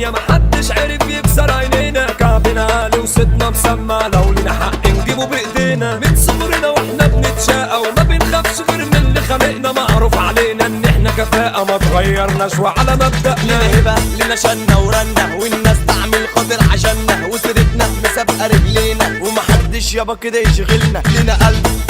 الدنيا محدش عرف يكسر عينينا، كعبنا عالي وصوتنا مسمع، لو لينا حق نجيبه بايدينا. من صغرنا واحنا بنتشاقى وما بنخافش غير من اللي خلقنا، معروف علينا ان احنا كفاءة ما تغيرناش وعلى مبدأنا. لينا هبة لينا شنة ورنة، والناس تعمل خاطر عشاننا، وسيرتنا مسابقة رجلينا ومحدش يابا كده يشغلنا. لينا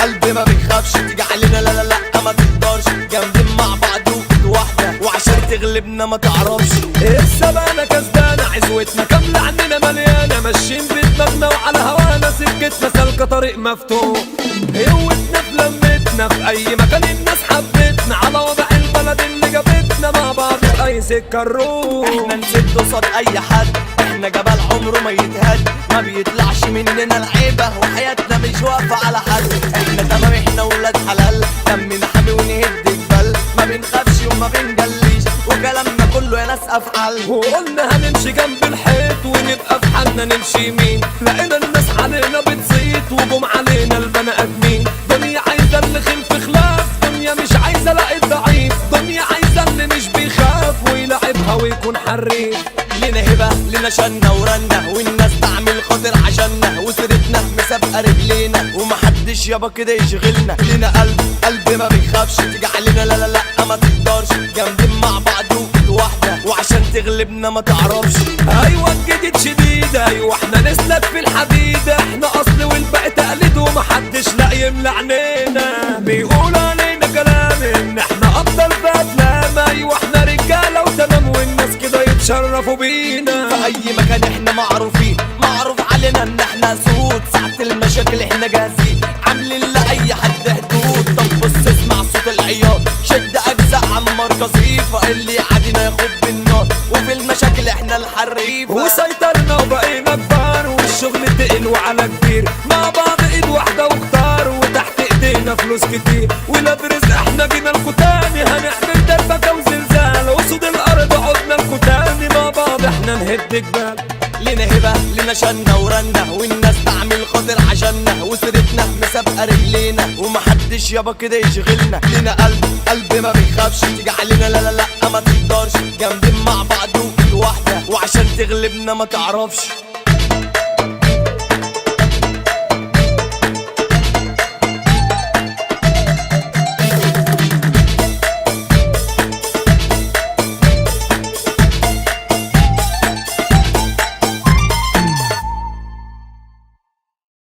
قلب ما بيخافش، تيجي علينا لا لا لا ما تقدرش، جامدين مع بعض وكد واحدة، وعشان تغلبنا ما تعرفش. السبانة كسبانة عزوتنا كاملة عننا مليانة، ماشيين بدماغنا وعلى هوانا سكتنا سالكة طريق مفتوح. قوتنا في لمتنا في أي مكان الناس حبتنا، على وضع البلد اللي جابتنا مع بعض في أي سكة نروح. احنا نسد قصاد أي حد، احنا جبل عمره ما يتهد، ما بيطلعش مننا العيبة، وحياتنا مش واقفة على حد. احنا تمام احنا ولاد حلال، دمنا حامي ونهد جبال، ما بنخافش وما بنجليش، وكلامنا كله يا ناس أفعال. وقلنا هنمشي جنب الحيط ونبقى في حالنا نمشي يمين، لقينا الناس علينا بتزيد وجم علينا البني آدمين. دنيا عايزة اللي خلف خلاف، دنيا مش عايزة لا الضعيف، دنيا عايزة اللي مش بيخاف ويلعبها ويكون حريف. لينا هبة لينا شنة ورنة، والناس تعمل خاطر عشاننا، وسيرتنا مسابقة رجلينا ومحدش يابا كده يشغلنا. لينا قلب ما بيخافش، تيجي علينا لا لا لا ما تقدرش، جامدين مع بعض وكد واحدة، وعشان تغلبنا ما تعرفش. ايوه الجديد شديد، ايوه احنا نسلك في الحديد، احنا اصل والباقي تقليد ومحدش لا يملى عينينا. بيقول علينا كلام ان احنا افضل في افلام، ايوه احنا رجاله وتمام والناس كده يتشرفوا بينا. في اي مكان احنا معروفين، معروف علينا ان احنا سود، ساعة المشاكل احنا جاهزين، عاملين لاي حد حدود. طب بص اسمع صوت العياط، شد اجزاء عمار قصيفة، اللي يعادينا ياخد بالنار، وفي المشاكل احنا الحريفة. وسيطرنا وبقينا كبار، والشغل تقل وعلى كبير، مع بعض ايد واحدة واختار، وتحت ايدينا فلوس كتير، ولاد رزق احنا جينا لكو تاني، هنعمل دربكة وزلزال، وصود الارض عدنا لكو تاني، مع بعض احنا نهد جبال. لينا هبة لينا شنة ورنة، والناس تعمل خاطر عشاننا، وسيرتنا مسابقة رجلينا ومحدش يابا كده يشغلنا. لينا قلب ما بيخافش، تيجي علينا لا لا لا ما تقدرش، جامدين مع بعض وكد واحدة، وعشان تغلبنا ما تعرفش.